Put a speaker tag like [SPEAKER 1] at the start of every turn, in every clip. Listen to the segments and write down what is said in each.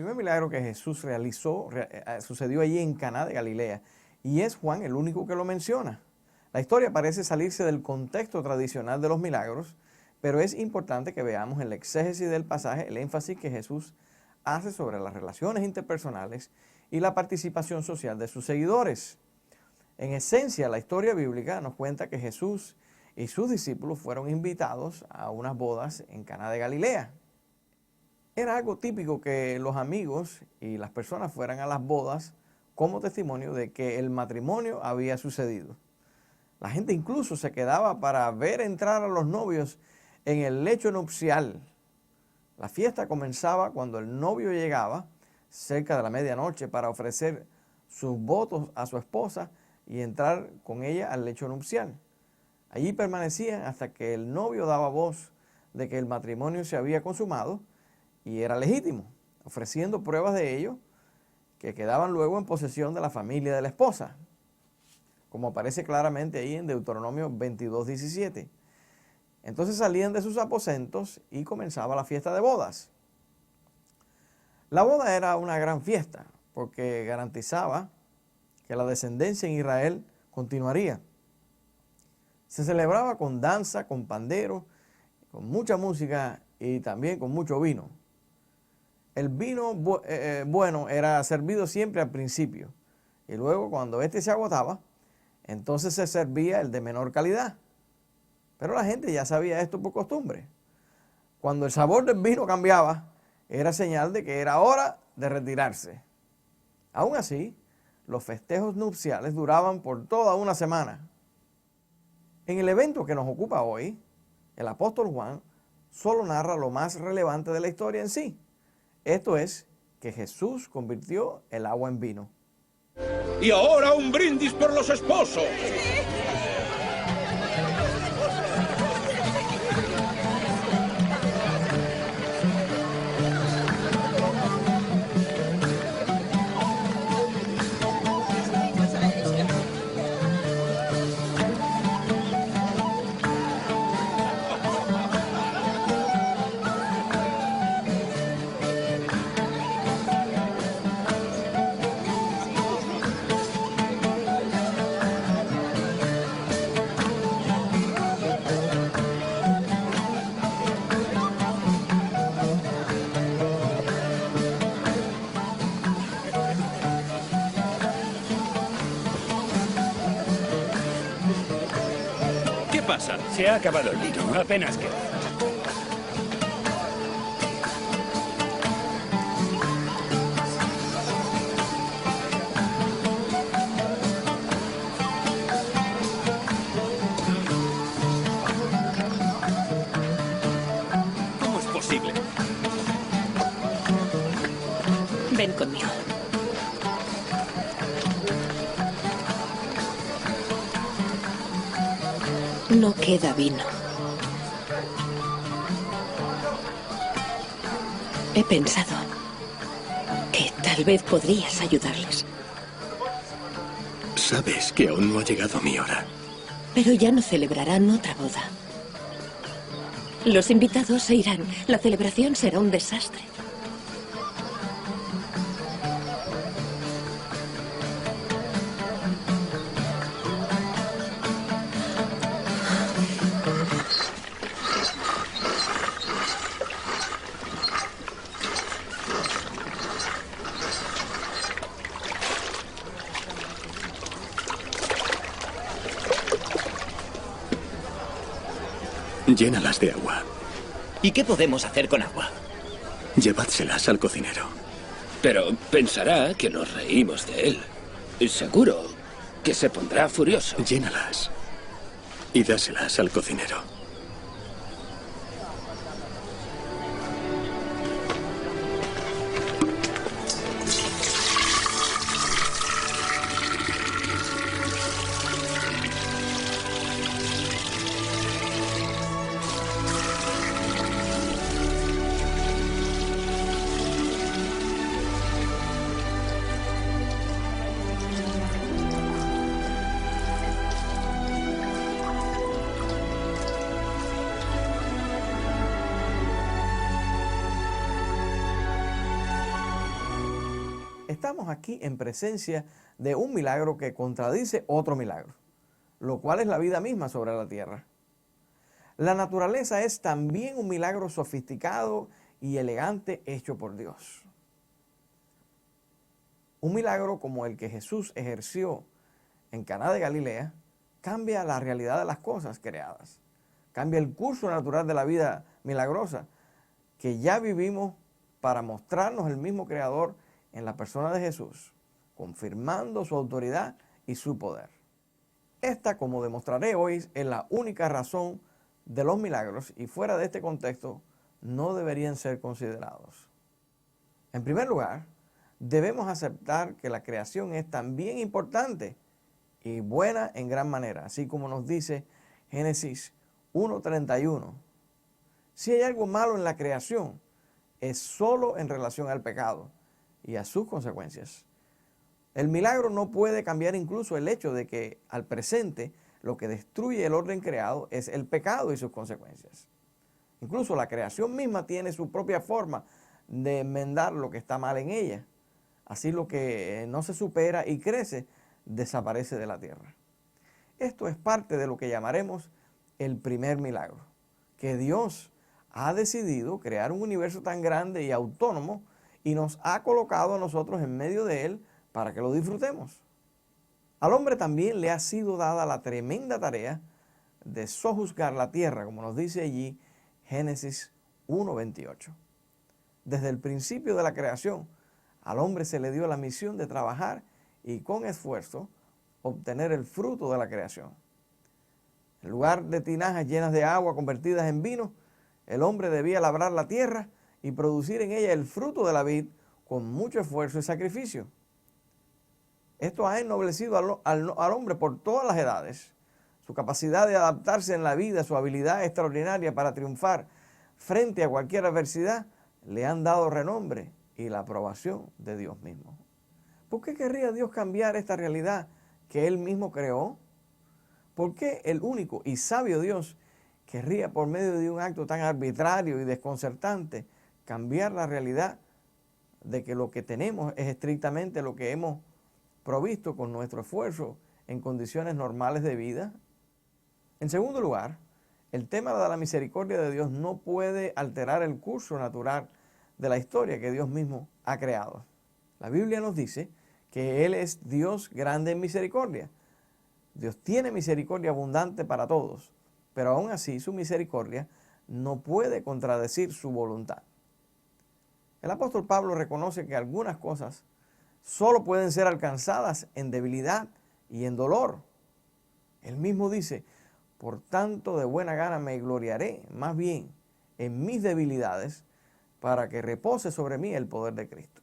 [SPEAKER 1] primer milagro que Jesús realizó sucedió allí en Caná de Galilea, y es Juan el único que lo menciona. La historia parece salirse del contexto tradicional de los milagros, pero es importante que veamos en la exégesis del pasaje el énfasis que Jesús hace sobre las relaciones interpersonales y la participación social de sus seguidores. En esencia, la historia bíblica nos cuenta que Jesús y sus discípulos fueron invitados a unas bodas en Caná de Galilea. Era algo típico que los amigos y las personas fueran a las bodas como testimonio de que el matrimonio había sucedido. La gente incluso se quedaba para ver entrar a los novios en el lecho nupcial. La fiesta comenzaba cuando el novio llegaba cerca de la medianoche para ofrecer sus votos a su esposa y entrar con ella al lecho nupcial. Allí permanecían hasta que el novio daba voz de que el matrimonio se había consumado y era legítimo, ofreciendo pruebas de ello que quedaban luego en posesión de la familia de la esposa, como aparece claramente ahí en Deuteronomio 22:17. Entonces salían de sus aposentos y comenzaba la fiesta de bodas. La boda era una gran fiesta porque garantizaba que la descendencia en Israel continuaría. Se celebraba con danza, con pandero, con mucha música y también con mucho vino. El vino bueno era servido siempre al principio y luego cuando este se agotaba, entonces se servía el de menor calidad. Pero la gente ya sabía esto por costumbre. Cuando el sabor del vino cambiaba, era señal de que era hora de retirarse. Aún así, los festejos nupciales duraban por toda una semana. En el evento que nos ocupa hoy, el apóstol Juan solo narra lo más relevante de la historia en sí. Esto es, que Jesús convirtió el agua en vino.
[SPEAKER 2] Y ahora un brindis por los esposos. ¿Qué pasa?
[SPEAKER 3] Se ha acabado el vino, apenas queda.
[SPEAKER 2] ¿Cómo es posible?
[SPEAKER 4] Ven conmigo. No queda vino. He pensado que tal vez podrías ayudarles.
[SPEAKER 5] Sabes que aún no ha llegado mi hora.
[SPEAKER 4] Pero ya no celebrarán otra boda. Los invitados se irán. La celebración será un desastre.
[SPEAKER 5] Llénalas de agua.
[SPEAKER 3] ¿Y qué podemos hacer con agua?
[SPEAKER 5] Llevádselas al cocinero.
[SPEAKER 6] Pero pensará que nos reímos de él. Seguro que se pondrá furioso.
[SPEAKER 5] Llénalas y dáselas al cocinero.
[SPEAKER 1] Estamos aquí en presencia de un milagro que contradice otro milagro, lo cual es la vida misma sobre la tierra. La naturaleza es también un milagro sofisticado y elegante hecho por Dios. Un milagro como el que Jesús ejerció en Caná de Galilea cambia la realidad de las cosas creadas, cambia el curso natural de la vida milagrosa que ya vivimos para mostrarnos el mismo Creador en la persona de Jesús, confirmando su autoridad y su poder. Esta, como demostraré hoy, es la única razón de los milagros y fuera de este contexto no deberían ser considerados. En primer lugar, debemos aceptar que la creación es también importante y buena en gran manera, así como nos dice Génesis 1:31. Si hay algo malo en la creación, es solo en relación al pecado y a sus consecuencias. El milagro no puede cambiar incluso el hecho de que al presente lo que destruye el orden creado es el pecado y sus consecuencias. Incluso la creación misma tiene su propia forma de enmendar lo que está mal en ella. Así lo que no se supera y crece, desaparece de la tierra. Esto es parte de lo que llamaremos el primer milagro, que Dios ha decidido crear un universo tan grande y autónomo y nos ha colocado a nosotros en medio de él para que lo disfrutemos. Al hombre también le ha sido dada la tremenda tarea de sojuzgar la tierra, como nos dice allí Génesis 1:28. Desde el principio de la creación, al hombre se le dio la misión de trabajar y con esfuerzo obtener el fruto de la creación. En lugar de tinajas llenas de agua convertidas en vino, el hombre debía labrar la tierra y producir en ella el fruto de la vid con mucho esfuerzo y sacrificio. Esto ha ennoblecido al hombre por todas las edades. Su capacidad de adaptarse en la vida, su habilidad extraordinaria para triunfar frente a cualquier adversidad, le han dado renombre y la aprobación de Dios mismo. ¿Por qué querría Dios cambiar esta realidad que Él mismo creó? ¿Por qué el único y sabio Dios querría, por medio de un acto tan arbitrario y desconcertante, cambiar la realidad de que lo que tenemos es estrictamente lo que hemos provisto con nuestro esfuerzo en condiciones normales de vida? En segundo lugar, el tema de la misericordia de Dios no puede alterar el curso natural de la historia que Dios mismo ha creado. La Biblia nos dice que Él es Dios grande en misericordia. Dios tiene misericordia abundante para todos, pero aún así su misericordia no puede contradecir su voluntad. El apóstol Pablo reconoce que algunas cosas solo pueden ser alcanzadas en debilidad y en dolor. Él mismo dice, por tanto de buena gana me gloriaré más bien en mis debilidades para que repose sobre mí el poder de Cristo.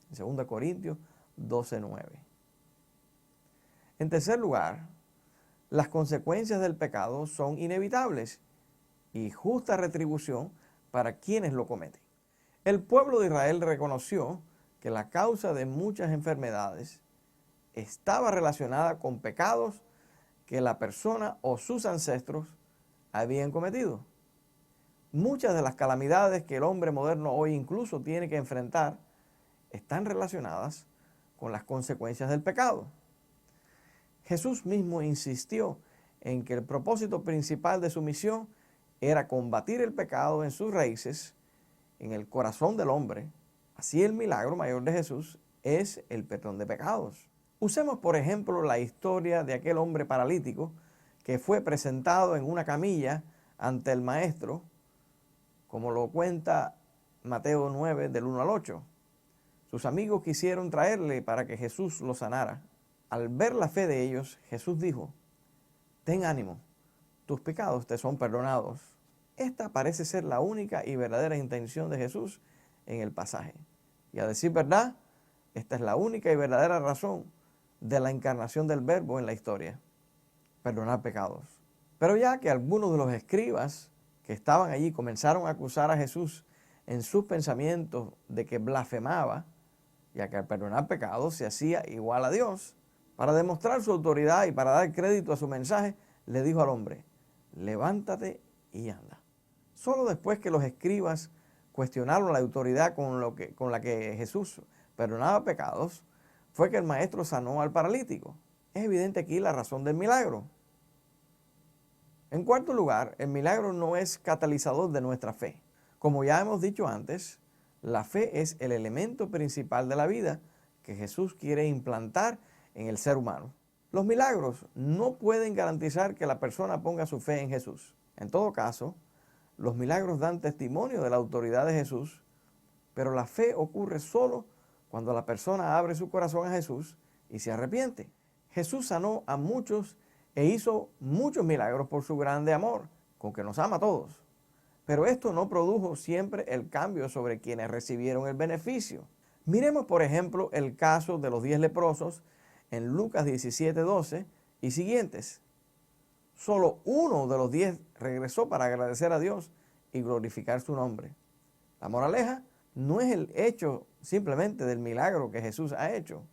[SPEAKER 1] En 2 Corintios 12:9. En tercer lugar, las consecuencias del pecado son inevitables y justa retribución para quienes lo cometen. El pueblo de Israel reconoció que la causa de muchas enfermedades estaba relacionada con pecados que la persona o sus ancestros habían cometido. Muchas de las calamidades que el hombre moderno hoy incluso tiene que enfrentar están relacionadas con las consecuencias del pecado. Jesús mismo insistió en que el propósito principal de su misión era combatir el pecado en sus raíces, en el corazón del hombre. Así el milagro mayor de Jesús es el perdón de pecados. Usemos por ejemplo la historia de aquel hombre paralítico que fue presentado en una camilla ante el maestro, como lo cuenta Mateo 9 del 1 al 8. Sus amigos quisieron traerle para que Jesús lo sanara. Al ver la fe de ellos, Jesús dijo, ten ánimo, tus pecados te son perdonados. Esta parece ser la única y verdadera intención de Jesús en el pasaje. Y a decir verdad, esta es la única y verdadera razón de la encarnación del Verbo en la historia, perdonar pecados. Pero ya que algunos de los escribas que estaban allí comenzaron a acusar a Jesús en sus pensamientos de que blasfemaba, ya que al perdonar pecados se hacía igual a Dios, para demostrar su autoridad y para dar crédito a su mensaje, le dijo al hombre, levántate y anda. Solo después que los escribas cuestionaron la autoridad con la que Jesús perdonaba pecados, fue que el maestro sanó al paralítico. Es evidente aquí la razón del milagro. En cuarto lugar, el milagro no es catalizador de nuestra fe. Como ya hemos dicho antes, la fe es el elemento principal de la vida que Jesús quiere implantar en el ser humano. Los milagros no pueden garantizar que la persona ponga su fe en Jesús. En todo caso, los milagros dan testimonio de la autoridad de Jesús, pero la fe ocurre solo cuando la persona abre su corazón a Jesús y se arrepiente. Jesús sanó a muchos e hizo muchos milagros por su grande amor, con que nos ama a todos. Pero esto no produjo siempre el cambio sobre quienes recibieron el beneficio. Miremos, por ejemplo, el caso de los 10 leprosos en Lucas 17:12 y siguientes. Solo uno de los 10 regresó para agradecer a Dios y glorificar su nombre. La moraleja no es el hecho simplemente del milagro que Jesús ha hecho,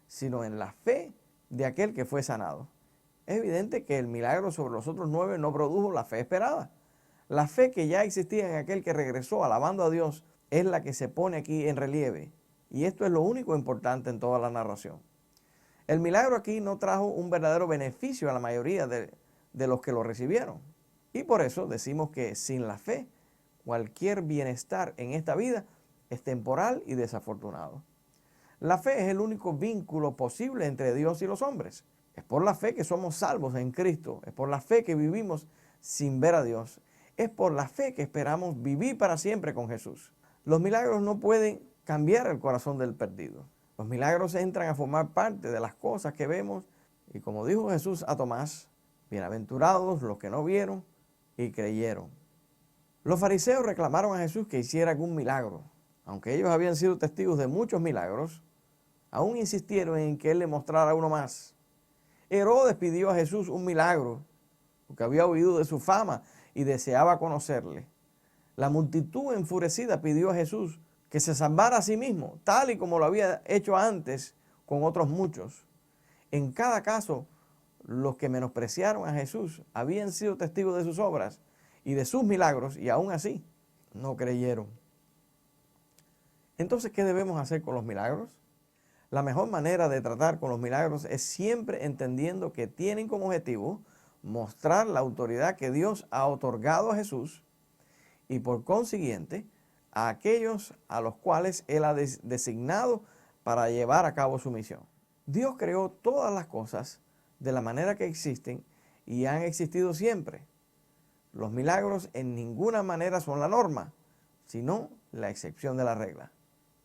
[SPEAKER 1] sino en la fe de aquel que fue sanado. Es evidente que el milagro sobre los otros 9 no produjo la fe esperada. La fe que ya existía en aquel que regresó alabando a Dios es la que se pone aquí en relieve. Y esto es lo único importante en toda la narración. El milagro aquí no trajo un verdadero beneficio a la mayoría de los que lo recibieron. Y por eso decimos que sin la fe, cualquier bienestar en esta vida es temporal y desafortunado. La fe es el único vínculo posible entre Dios y los hombres. Es por la fe que somos salvos en Cristo. Es por la fe que vivimos sin ver a Dios. Es por la fe que esperamos vivir para siempre con Jesús. Los milagros no pueden cambiar el corazón del perdido. Los milagros entran a formar parte de las cosas que vemos y como dijo Jesús a Tomás, bienaventurados los que no vieron y creyeron. Los fariseos reclamaron a Jesús que hiciera algún milagro. Aunque ellos habían sido testigos de muchos milagros, aún insistieron en que Él le mostrara uno más. Herodes pidió a Jesús un milagro, porque había oído de su fama y deseaba conocerle. La multitud enfurecida pidió a Jesús que se salvara a sí mismo, tal y como lo había hecho antes con otros muchos. En cada caso, los que menospreciaron a Jesús habían sido testigos de sus obras y de sus milagros, y aún así no creyeron. Entonces, ¿qué debemos hacer con los milagros? La mejor manera de tratar con los milagros es siempre entendiendo que tienen como objetivo mostrar la autoridad que Dios ha otorgado a Jesús y por consiguiente a aquellos a los cuales Él ha designado para llevar a cabo su misión. Dios creó todas las cosas de la manera que existen y han existido siempre. Los milagros en ninguna manera son la norma, sino la excepción de la regla.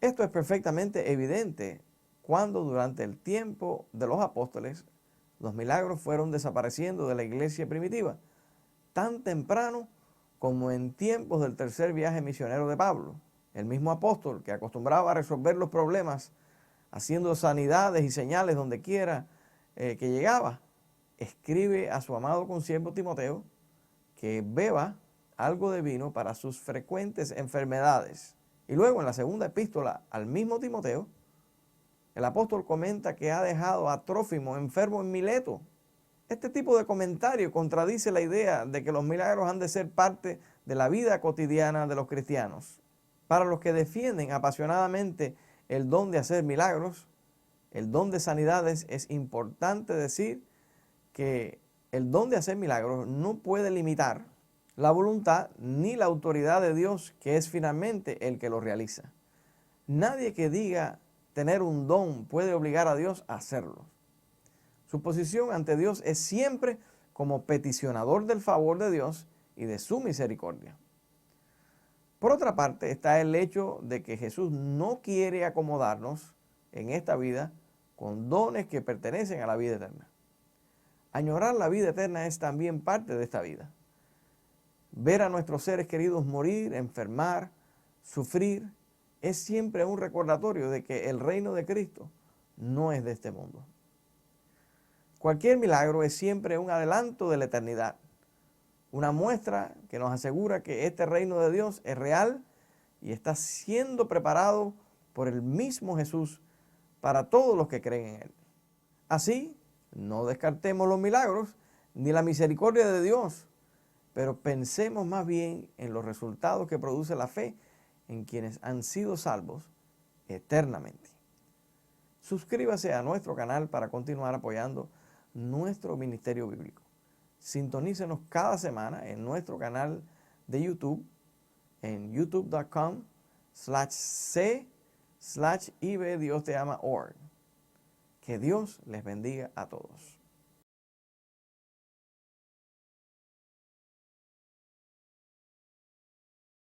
[SPEAKER 1] Esto es perfectamente evidente cuando durante el tiempo de los apóstoles los milagros fueron desapareciendo de la iglesia primitiva, tan temprano como en tiempos del tercer viaje misionero de Pablo. El mismo apóstol que acostumbraba a resolver los problemas haciendo sanidades y señales donde quiera que llegaba, escribe a su amado consiervo Timoteo que beba algo de vino para sus frecuentes enfermedades. Y luego en la segunda epístola al mismo Timoteo, el apóstol comenta que ha dejado a Trófimo enfermo en Mileto. Este tipo de comentario contradice la idea de que los milagros han de ser parte de la vida cotidiana de los cristianos. Para los que defienden apasionadamente el don de hacer milagros, el don de sanidades, es importante decir que el don de hacer milagros no puede limitar la voluntad ni la autoridad de Dios, que es finalmente el que lo realiza. Nadie que diga tener un don puede obligar a Dios a hacerlo. Su posición ante Dios es siempre como peticionador del favor de Dios y de su misericordia. Por otra parte está el hecho de que Jesús no quiere acomodarnos en esta vida con dones que pertenecen a la vida eterna. Añorar la vida eterna es también parte de esta vida. Ver a nuestros seres queridos morir, enfermar, sufrir, es siempre un recordatorio de que el reino de Cristo no es de este mundo. Cualquier milagro es siempre un adelanto de la eternidad, una muestra que nos asegura que este reino de Dios es real y está siendo preparado por el mismo Jesús para todos los que creen en Él. Así, no descartemos los milagros ni la misericordia de Dios, pero pensemos más bien en los resultados que produce la fe en quienes han sido salvos eternamente. Suscríbase a nuestro canal para continuar apoyando nuestro ministerio bíblico. Sintonícenos cada semana en nuestro canal de YouTube, en youtube.com/c/ibdiosteama.org. Que Dios les bendiga a todos.